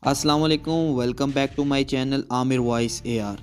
अस्सलाम वालेकुम, welcome back to my channel Aamir voice AR।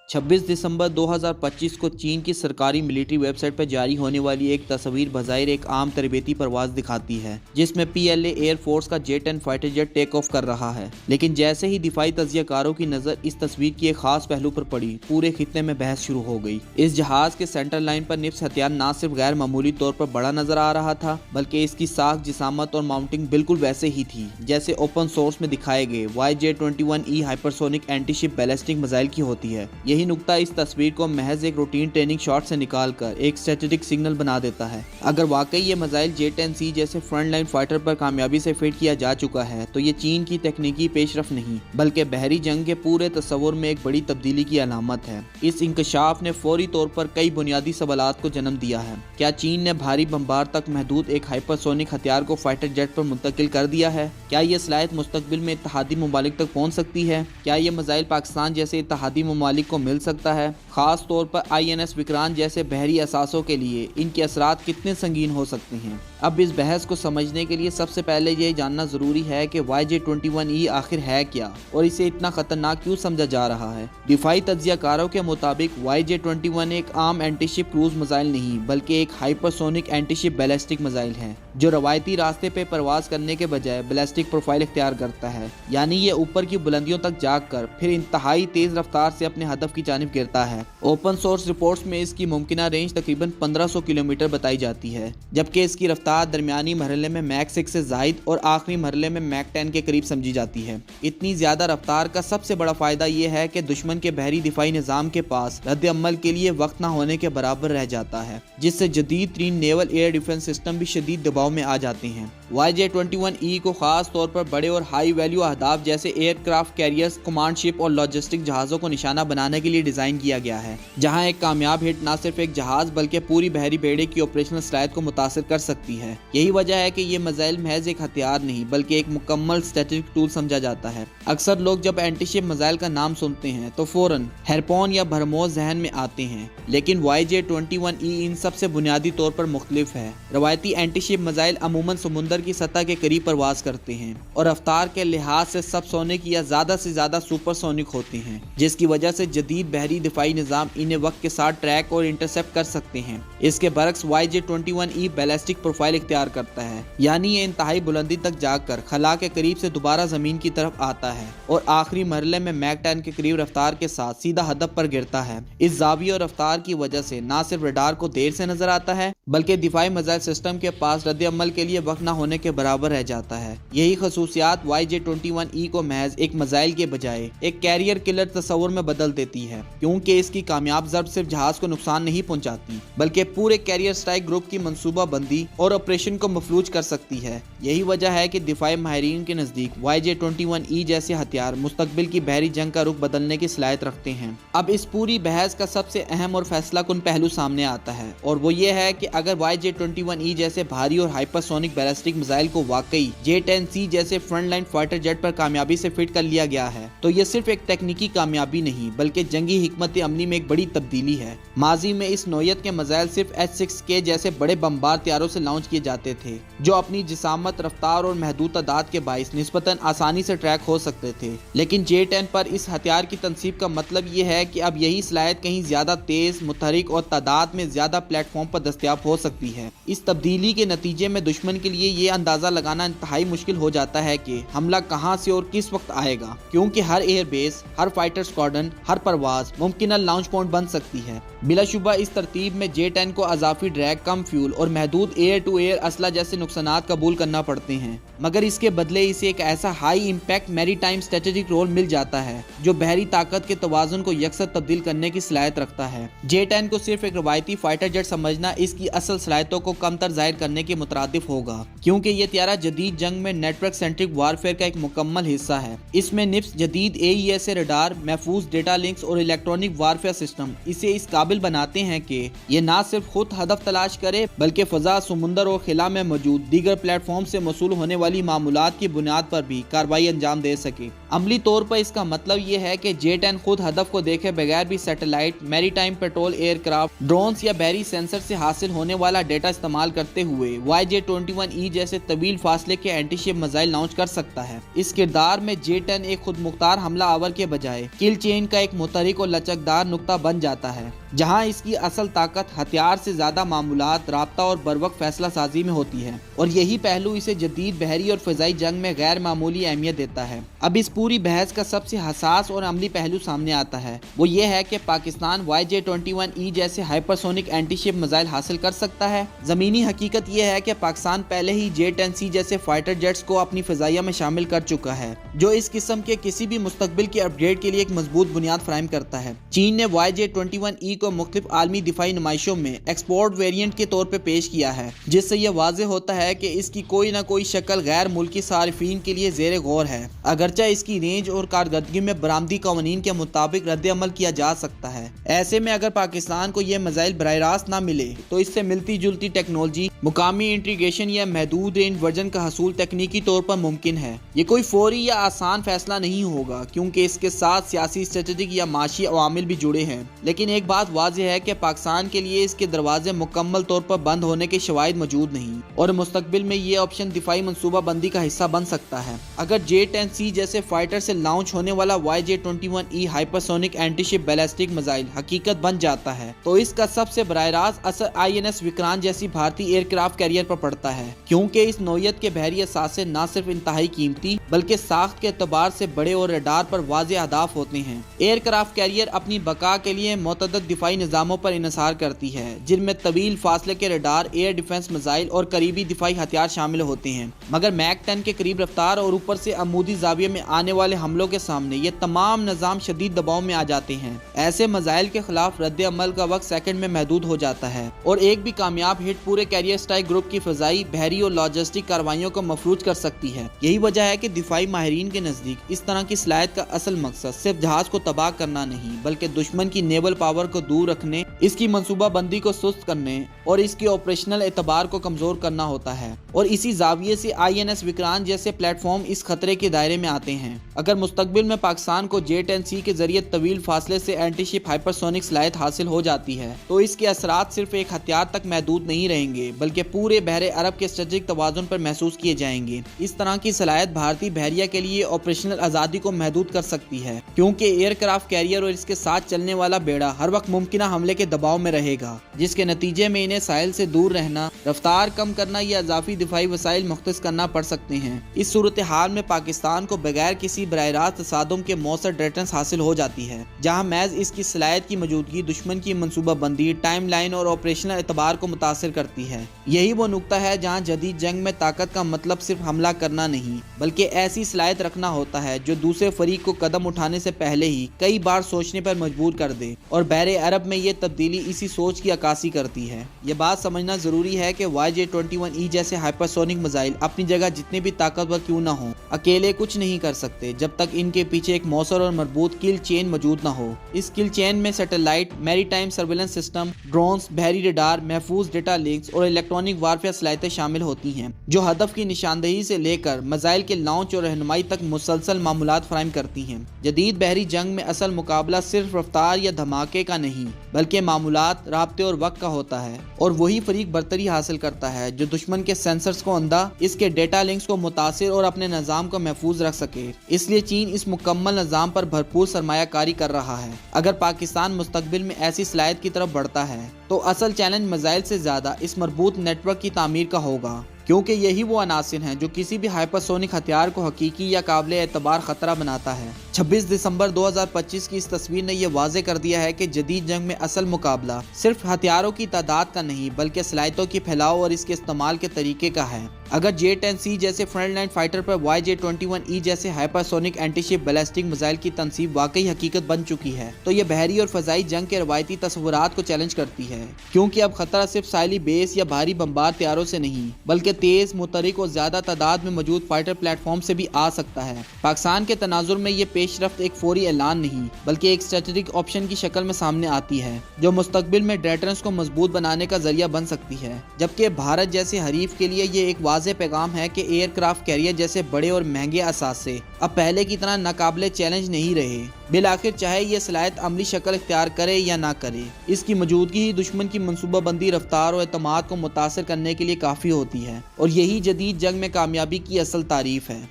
26 दिसंबर 2025 को चीन की सरकारी मिलिट्री वेबसाइट पर जारी होने वाली एक तस्वीर बज़ाहिर एक आम तरबेती परवाज़ दिखाती है जिसमें PLA एयर फोर्स का J-10 fighter jet take off कर रहा है। लेकिन जैसे ही दिफाई तज्ज़ियाकारों की नज़र इस तस्वीर की एक खास पहलू पर पड़ी, पूरे खित्ते में बहस शुरू हो गई। इस जहाज के सेंटर लाइन पर निप्स हथियार न सिर्फ गैर मामूली तौर पर बड़ा नजर आ रहा था, बल्कि इसकी साख, जिसामत और माउंटिंग बिल्कुल वैसे ही थी जैसे ओपन सोर्स में दिखाए गए YJ-21E hypersonic antiship ballistic missile की होती है। यही नुक्ता इस तस्वीर को महज एक रूटीन ट्रेनिंग शॉट से निकालकर एक स्ट्रेटेजिक सिग्नल बना देता है। अगर वाकई ये मिसाइल J-10C जैसे फ्रंट लाइन फाइटर पर कामयाबी से फिट किया जा चुका है, तो ये चीन की तकनीकी पेशरफ नहीं बल्कि बहरी जंग के पूरे तस्वुर में एक बड़ी तब्दीली की अलामत है। इस इंकशाफ ने फौरी तौर पर कई बुनियादी सवालात को जन्म दिया है। क्या चीन ने भारी बम्बार तक महदूद एक हाइपरसोनिक हथियार को फाइटर जेट पर मुंतकिल कर दिया है? क्या ये सलाहियत मुस्तकबिल में इत्तहादी ममालिक तक पहुँच सकती है? क्या ये मिसाइल पाकिस्तान जैसे इत्तहादी ममालिक को मिल सकता है? खास तौर पर INS विक्रांत जैसे बहरी असासों के लिए इनके असरात कितने संगीन हो सकते हैं? अब इस बहस को समझने के लिए सबसे पहले ये जानना ज़रूरी है कि YJ-21E आखिर है क्या और इसे इतना ख़तरनाक क्यों समझा जा रहा है। दिफाई तज्ज़ियाकारों के मुताबिक YJ-21 एक आम एंटीशिप क्रूज मिसाइल नहीं बल्कि एक हाइपरसोनिक एंटीशिप बैलिस्टिक मिसाइल है जो रवायती रास्ते पर परवाज करने के बजाय बैलिस्टिक प्रोफाइल इख्तियार करता है, यानी ये ऊपर की बुलंदियों तक जाकर फिर इंतहाई तेज़ रफ्तार से अपने हदफ की जानिब गिरता है। ओपन सोर्स रिपोर्ट्स में इसकी मुमकिना रेंज तकरीबन 1500 किलोमीटर बताई जाती है, जबकि इसकी रफ्तार दरमियानी मरहले में मैक 6 से जायद और आखिरी मरहले में मैक 10 के करीब समझी जाती है। इतनी ज़्यादा रफ्तार का सबसे बड़ा फ़ायदा यह है कि दुश्मन के बहरी दिफाई निज़ाम के पास रद्द अमल के लिए वक्त न होने के बराबर रह जाता है, जिससे जदीद तरीन नेवल एयर डिफेंस सिस्टम भी शदीद दबाव में आ जाते हैं। YJ-21E को खास तौर पर बड़े और हाई वैल्यू अहदाफ जैसे एयरक्राफ्ट कैरियर्स, कमांड शिप और लॉजिस्टिक जहाज़ों को निशाना बनाने के लिए डिज़ाइन किया गया है, जहां एक कामयाब हिट न सिर्फ एक जहाज़ बल्कि पूरी बहरी बेड़े की ऑपरेशनल सलाहियत को मुतासिर कर सकती है। यही वजह है कि ये मिसाइल महज एक हथियार नहीं बल्कि एक मुकम्मल स्ट्रेटेजिक टूल समझा जाता है। अक्सर लोग जब एंटीशिप मिसाइल का नाम सुनते हैं तो फौरन हैरपोन या भरमोस जहन में आते हैं, लेकिन YJ-21E इन सबसे बुनियादी तौर पर मुख्तलिफ है। रवायती एंटीशिप मिसाइल अमूमन समुंदर की सतह के करीब परवाज करते हैं और रफ्तार के लिहाज से सबसोनिक या ज़्यादा से ज़्यादा सुपरसोनिक होते हैं, जिसकी वजह से जदीद बहरी दिफाई निज़ाम इन्हें वक्त के साथ ट्रैक और इंटरसेप्ट कर सकते हैं। इसके बरक्स YJ-21E बैलिस्टिक प्रोफाइल इख्तियार करता है, यानी ये इंतहाई बुलंदी तक जाकर खला के करीब से दोबारा ज़मीन की तरफ आता है और आखिरी मरहले में मैक 10 के करीब रफ्तार के साथ सीधा हदफ पर गिरता है। इस जाविया और रफ्तार की वजह से न सिर्फ रडार को देर से नजर आता है बल्कि दिफाई मिसाइल सिस्टम के पास रद्द अमल के लिए वक्त न होने के बराबर रह जाता है। यही खसूसियात YJ-21E को महज एक मिसाइल के बजाय एक कैरियर किलर तस्वुर में बदल देती है, क्योंकि इसकी कामयाब ज़रब सिर्फ जहाज को नुकसान नहीं पहुंचाती बल्कि पूरे कैरियर स्ट्राइक ग्रुप की मंसूबा बंदी और ऑपरेशन को मफलूज कर सकती है। यही वजह है कि दिफाई माहिरीन के नज़दीक YJ-21E जैसे हथियार मुस्तकबिल की बहरी जंग का रुख बदलने की सलाहियत रखते हैं। अब इस पूरी बहस का सबसे अहम और फैसला कुन पहलू सामने आता है, और वो ये है कि अगर YJ-21E जैसे भारी और हाइपरसोनिक बैलिस्टिक मिसाइल को वाकई J-10C जैसे फ्रंट लाइन फाइटर जेट पर कामयाबी से फिट कर लिया गया है, तो ये सिर्फ एक तकनीकी कामयाबी नहीं बल्कि जंगी हिकमत अमली में एक बड़ी तब्दीली है। माजी में इस नौयत के मिसाइल सिर्फ H-6K जैसे बड़े बम्बार तैयारों से लॉन्च किए जाते थे, जो अपनी जिसामत, रफ्तार और महदूद तादाद के बाइस निस्बतन आसानी से ट्रैक हो सकते थे। लेकिन J-10 पर इस हथियार की तनसीब का मतलब ये है कि अब यही सलाहियत कहीं ज्यादा तेज, मुतहरिक और तादाद में ज्यादा प्लेटफॉर्म पर दस्तयाब हो सकती है। इस तब्दीली के नतीजे में दुश्मन के लिए ये अंदाजा लगाना इंतहाई मुश्किल हो जाता है कि हमला कहां से और किस वक्त आएगा, क्योंकि हर एयरबेस, हर फाइटर स्क्वाड्रन, हर परवाज मुमकिन लॉन्च पॉइंट बन सकती है। बिलाशुबा इस तरतीब में J-10 को अजाफी ड्रैग, कम फ्यूल और महदूद एयर टू एयर असला जैसे नुकसानात कबूल करना पड़ते हैं, मगर इसके बदले इसे एक ऐसा high impact maritime strategic role मिल जाता है जो बहरी ताकत के तवाज़ुन को यकसर तब्दील करने की सलाहियत रखता है। J-10 को सिर्फ एक रवायती फाइटर जेट समझना इसकी असल सलाहियतों को कमतर जाहिर करने के मुतरादिफ होगा, क्योंकि यह त्यारा जदीद जंग में नेटवर्क सेंट्रिक वारफेयर का एक मुकम्मल हिस्सा है। इसमें निप्स जदीद AESA रडार, महफूज डेटा लिंक्स और इलेक्ट्रॉनिक वारफेयर सिस्टम इसे इस काबिल बनाते हैं कि ये ना सिर्फ खुद हदफ तलाश करे बल्कि फजा, समुंदर और खिला में मौजूद दीगर प्लेटफॉर्म से मौसूल होने वाली मामूलात की बुनियाद पर भी कार्रवाई अंजाम दे सके। अमली तौर पर इसका मतलब ये है कि J-10 खुद हदफ को देखे बगैर भी satellite, maritime petrol aircraft, drones या बहरी सेंसर से हासिल होने वाला डेटा इस्तेमाल करते हुए YJ-21E जैसे जैसे तवील फासले के एंटी शिप मिसाइल लॉन्च कर सकता है। इस किरदार में J-10 एक खुद मुख्तार हमला आवर के बजाय किल चेन का एक मुतहरिक और लचकदार नुक्ता बन जाता है, जहां इसकी असल ताकत हथियार से ज्यादा मामूलात, राब्ता और बरवक्त फैसला साजी में होती है, और यही पहलू इसे जदीद बहरी और फिजाई जंग में गैर मामूली अहमियत देता है। अब इस पूरी बहस का सबसे हसास और अमली पहलू सामने आता है, वो ये है कि पाकिस्तान YJ-21E जैसे हाइपरसोनिक एंटी शिप मिसाइल हासिल कर सकता है। जमीनी हकीकत यह है कि पाकिस्तान पहले ही J-10C जैसे फाइटर जेट्स को अपनी फिजाइया में शामिल कर चुका है, जो इस किस्म के किसी भी मुस्तकबिल के अपग्रेड के लिए एक मजबूत बुनियाद फराहम करता है। चीन ने YJ-21E को मुख्तलिफ आलमी दिफाई नुमाइशों में एक्सपोर्ट वेरिएंट के तौर पर पेश किया है, जिससे यह वाज़ेह होता है कि इसकी कोई ना कोई शक्ल गैर मुल्की सारिफीन के लिए ज़ेर गौर है, अगरचे इसकी रेंज और कारकर्दगी में बरामदी कवानीन के मुताबिक रद्द अमल किया जा सकता है। ऐसे में अगर पाकिस्तान को यह मिसाइल बराह रास्त ना मिले तो इससे मिलती जुलती टेक्नोलॉजी, मुकामी इंटीग्रेशन या महदूद रेंज वर्जन का हसूल तकनीकी तौर पर मुमकिन है। ये कोई फौरी या आसान फैसला नहीं होगा, क्योंकि इसके साथ सियासी, स्ट्रेटेजिक या माशी अवामिल भी जुड़े हैं, लेकिन एक बात वाज़ेह है कि पाकिस्तान के लिए इसके दरवाजे मुकम्मल तौर पर बंद होने के शवाहिद मौजूद नहीं, और मुस्तकबिल में ये ऑप्शन दिफाई मनसूबा बंदी का हिस्सा बन सकता है। अगर J-10C जैसे फाइटर से लॉन्च होने वाला YJ-21E hypersonic anti ship ballistic missile हकीकत बन जाता है, तो इसका सबसे बराह रास्त असर INS विक्रांत जैसी भारतीय एयरक्राफ्ट कैरियर पर पड़ता है, क्योंकि इस नौयत के बहरी असासे न सिर्फ इंतहाई कीमती बल्कि साख्त के एतबार से बड़े और रडार पर वाज़ेह अहदाफ होते हैं। एयरक्राफ्ट कैरियर अपनी बका के लिए मुतअद्दिद दिफाई निज़ामों पर इन्हिसार करती है, जिनमें तवील फासले के रडार, एयर डिफेंस मिसाइल और करीबी दिफाई हथियार शामिल होते हैं। मगर मैक 10 के करीब रफ्तार और ऊपर से अमूदी जाविये में आने वाले हमलों के सामने ये तमाम निज़ाम शदीद दबाव में आ जाते हैं। ऐसे मिसाइल के खिलाफ रद्द अमल का वक्त सेकंड में महदूद हो जाता है, और एक भी कामयाब हिट पूरे कैरियर स्ट्राइक ग्रुप की फ़िज़ाई, बहरी और लॉजिस्टिक कार्रवाइयों को मफलूज कर सकती है। यही वजह है कि दिफाई माहिरीन के नज़दीक इस तरह की सलाहियत का असल मकसद सिर्फ जहाज को तबाह करना नहीं, बल्कि दुश्मन की नेवल पावर को दूर रखने, इसकी मनसूबा बंदी को सुस्त करने और इसके ऑपरेशनल एतबार को कमजोर करना होता है। और इसी जाविये से INS विक्रांत जैसे प्लेटफॉर्म इस खतरे के दायरे में आते हैं। अगर मुस्तकबिल में पाकिस्तान को J-10C के जरिए तवील फासले से एंटी शिप हाइपरसोनिक सलाहियत हासिल हो जाती है, तो इसके असरात सिर्फ एक हथियार तक महदूद नहीं रहेंगे, बल्कि पूरे बहरे अरब के स्ट्रेटेजिक तवाज़ुन पर महसूस किए जाएंगे। इस तरह की सलाहियत भारतीय बहरिया के लिए ऑपरेशनल आज़ादी को महदूद कर सकती है, क्योंकि एयरक्राफ्ट कैरियर और इसके साथ चलने वाला बेड़ा हर वक्त मुमकिना हमले के दबाव में रहेगा, जिसके नतीजे में इन्हें साहिल से दूर रहना, रफ्तार कम करना या इजाफी दिफाई वसाइल मुख्तस करना पड़ सकते हैं। इस सूरत हाल में पाकिस्तान को बगैर किसी बराह रास्त तसादुम के मौसर डेटरेंस हासिल हो जाती है, जहाँ महज इसकी सलाहियत की मौजूदगी दुश्मन की मनसूबा बंदी, टाइम लाइन और ऑपरेशनल एतबार को मुतासिर करती है। यही वो नुकता है जहाँ जदीद जंग में ताकत का मतलब सिर्फ हमला करना नहीं, बल्कि ऐसी सलाहियत रखना होता है जो दूसरे फरीक को कदम उठाने से पहले ही कई बार सोचने पर मजबूर कर दे, और बहरे अरब में ये तब्दीली इसी सोच की अक्कासी करती है। ये बात समझना जरूरी है कि YJ-21E जैसे हाइपरसोनिक मिसाइल अपनी जगह जितने भी ताकतवर क्यों ना हो, अकेले कुछ नहीं कर सकते जब तक इनके पीछे एक मौसर और मजबूत किल चेन मौजूद ना हो। इस किल चेन में satellite, maritime surveillance system, drones, बहरी रडार, महफूज डेटा लिंक्स और इलेक्ट्रॉनिक वारफेयर सलाहियतें शामिल होती हैं, जो हदफ की निशानदेही से लेकर मिसाइल के लॉन्च और रहनुमाई तक मुसलसल मामूलात फराहम करती हैं। जदीद बहरी जंग में असल मुकाबला सिर्फ रफ्तार या धमाके का नहीं, बल्कि मामूलात, राब्ते और वक्त का होता है, और वही फरीक बरतरी हासिल करता है जो दुश्मन के सेंसर्स को अंधा, इसके डेटा लिंक्स को मुतासिर और अपने निज़ाम को महफूज रख सके। इसलिए चीन इस मुकम्मल निज़ाम पर भरपूर सरमायाकारी कर रहा है। अगर पाकिस्तान मुस्तकबिल में ऐसी सलाहियत की तरफ बढ़ता है, तो असल चैलेंज मिसाइल से ज्यादा इस मरबूत नेटवर्क की तामीर का होगा, क्योंकि यही वो अनासिर हैं जो किसी भी हाइपरसोनिक हथियार को हकीकी या काबिल एतबार खतरा बनाता है। 26 दिसंबर 2025 की इस तस्वीर ने यह वाज़े कर दिया है कि जदीद जंग में असल मुकाबला सिर्फ हथियारों की तादाद का नहीं, बल्कि सलाहियतों की फैलाव और इसके इस्तेमाल के तरीके का है। अगर J-10C जैसे फ्रंट लाइन फाइटर पर YJ-21E जैसे hypersonic anti ship ballistic missile की तनसीब वाकई हकीकत बन चुकी है, तो यह बहरी और फजाई जंग के रवायती तस्वुरात को चैलेंज करती है, क्योंकि अब खतरा सिर्फ साइली बेस या भारी बमबार तैयारों से नहीं, बल्कि तेज, मुतहरिक और ज्यादा तादाद में मौजूद फाइटर प्लेटफॉर्म से भी आ सकता है। पाकिस्तान के तनाजुर में ये पेशरफ्त एक फौरी ऐलान नहीं, बल्कि एक स्ट्रेटेजिक ऑप्शन की शक्ल में सामने आती है, जो मुस्तकबिल में डेटरेंस को मजबूत बनाने का जरिया बन सकती है। जबकि भारत जैसे हरीफ के लिए ये एक वाज़ेह पैगाम है कि एयरक्राफ्ट कैरियर जैसे बड़े और महंगे असासे अब पहले की तरह नाकाबिले चैलेंज नहीं रहे। बिलाखिर चाहे ये सलाहियत अमली शक्ल इख्तियार करे या ना करे, इसकी मौजूदगी ही दुश्मन की मनसूबाबंदी, रफ्तार और एतमाद को मुतासर करने के लिए काफ़ी होती है, और यही जदीद जंग में कामयाबी की असल तारीफ है।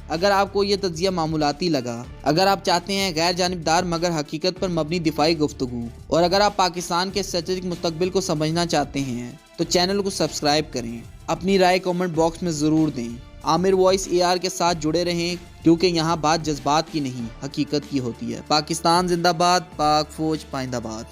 अगर आपको ये तज्जिया मामूलाती लगा, अगर आप चाहते हैं गैर जानिबदार मगर हकीकत पर मबनी दिफाई गुफ्तगू, और अगर आप पाकिस्तान के स्ट्रेटेजिक मुस्तकबिल को समझना चाहते हैं तो चैनल को सब्सक्राइब करें। अपनी राय कमेंट बॉक्स में ज़रूर दें। आमिर वॉइस AR के साथ जुड़े रहें, क्योंकि यहाँ बात जज्बात की नहीं हकीकत की होती है। पाकिस्तान जिंदाबाद, पाक फौज पाइंदाबाद।